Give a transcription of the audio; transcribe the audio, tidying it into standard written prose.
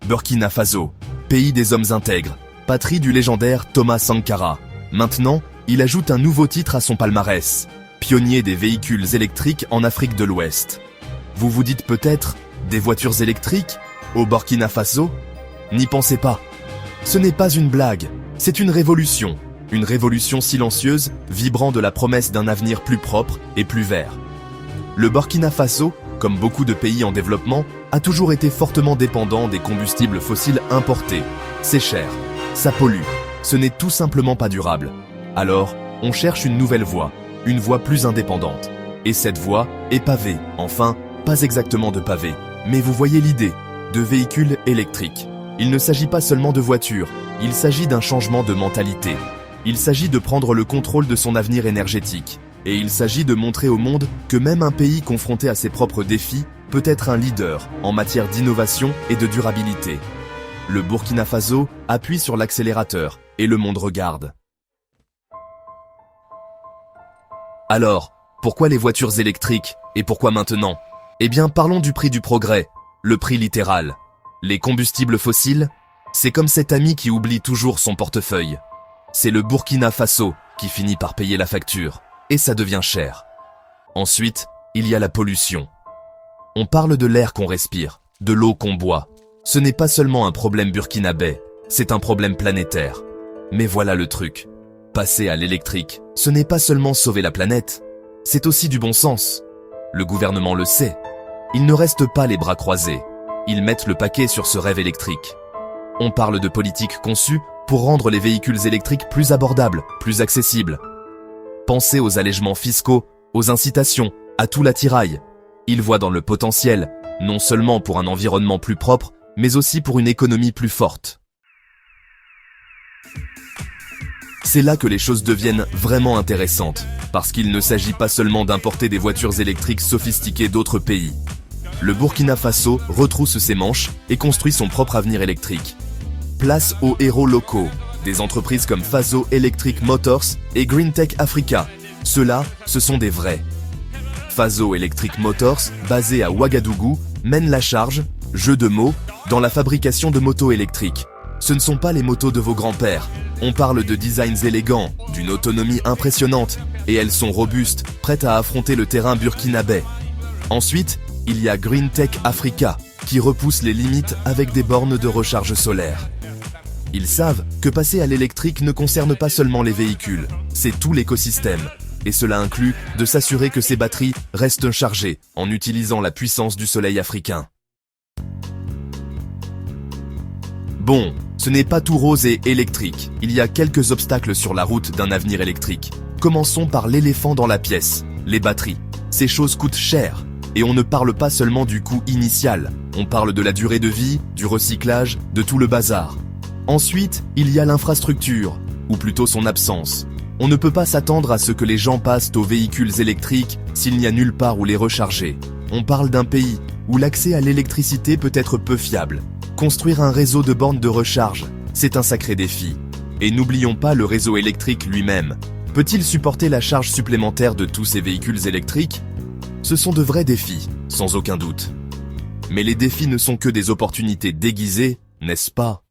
Burkina Faso, pays des hommes intègres, patrie du légendaire Thomas Sankara. Maintenant, il ajoute un nouveau titre à son palmarès, pionnier des véhicules électriques en Afrique de l'Ouest. Vous vous dites peut-être, des voitures électriques au Burkina Faso? N'y pensez pas. Ce n'est pas une blague, c'est une révolution silencieuse, vibrant de la promesse d'un avenir plus propre et plus vert. Le Burkina Faso, comme beaucoup de pays en développement, a toujours été fortement dépendant des combustibles fossiles importés. C'est cher, ça pollue, ce n'est tout simplement pas durable. Alors, on cherche une nouvelle voie, une voie plus indépendante. Et cette voie est pavée, enfin, pas exactement de pavés, mais vous voyez l'idée, de véhicules électriques. Il ne s'agit pas seulement de voitures, il s'agit d'un changement de mentalité. Il s'agit de prendre le contrôle de son avenir énergétique. Et il s'agit de montrer au monde que même un pays confronté à ses propres défis peut être un leader en matière d'innovation et de durabilité. Le Burkina Faso appuie sur l'accélérateur et le monde regarde. Alors, pourquoi les voitures électriques et pourquoi maintenant? Eh bien, parlons du prix du progrès, le prix littéral. Les combustibles fossiles, c'est comme cet ami qui oublie toujours son portefeuille. C'est le Burkina Faso qui finit par payer la facture. Et ça devient cher. Ensuite, il y a la pollution. On parle de l'air qu'on respire, de l'eau qu'on boit. Ce n'est pas seulement un problème burkinabé, c'est un problème planétaire. Mais voilà le truc. Passer à l'électrique, ce n'est pas seulement sauver la planète, c'est aussi du bon sens. Le gouvernement le sait. Ils ne restent pas les bras croisés. Ils mettent le paquet sur ce rêve électrique. On parle de politique conçue pour rendre les véhicules électriques plus abordables, plus accessibles. Pensez aux allègements fiscaux, aux incitations, à tout l'attirail. Ils voient dans le potentiel, non seulement pour un environnement plus propre, mais aussi pour une économie plus forte. C'est là que les choses deviennent vraiment intéressantes, parce qu'il ne s'agit pas seulement d'importer des voitures électriques sophistiquées d'autres pays. Le Burkina Faso retrousse ses manches et construit son propre avenir électrique. Place aux héros locaux. Des entreprises comme Faso Electric Motors et Green Tech Africa. Ceux-là, ce sont des vrais. Faso Electric Motors, basé à Ouagadougou, mène la charge, jeu de mots, dans la fabrication de motos électriques. Ce ne sont pas les motos de vos grands-pères. On parle de designs élégants, d'une autonomie impressionnante, et elles sont robustes, prêtes à affronter le terrain burkinabé. Ensuite, il y a Green Tech Africa, qui repousse les limites avec des bornes de recharge solaire. Ils savent que passer à l'électrique ne concerne pas seulement les véhicules, c'est tout l'écosystème. Et cela inclut de s'assurer que ces batteries restent chargées en utilisant la puissance du soleil africain. Bon, ce n'est pas tout rose et électrique. Il y a quelques obstacles sur la route d'un avenir électrique. Commençons par l'éléphant dans la pièce, les batteries. Ces choses coûtent cher. Et on ne parle pas seulement du coût initial. On parle de la durée de vie, du recyclage, de tout le bazar. Ensuite, il y a l'infrastructure, ou plutôt son absence. On ne peut pas s'attendre à ce que les gens passent aux véhicules électriques s'il n'y a nulle part où les recharger. On parle d'un pays où l'accès à l'électricité peut être peu fiable. Construire un réseau de bornes de recharge, c'est un sacré défi. Et n'oublions pas le réseau électrique lui-même. Peut-il supporter la charge supplémentaire de tous ces véhicules électriques? Ce sont de vrais défis, sans aucun doute. Mais les défis ne sont que des opportunités déguisées, n'est-ce pas?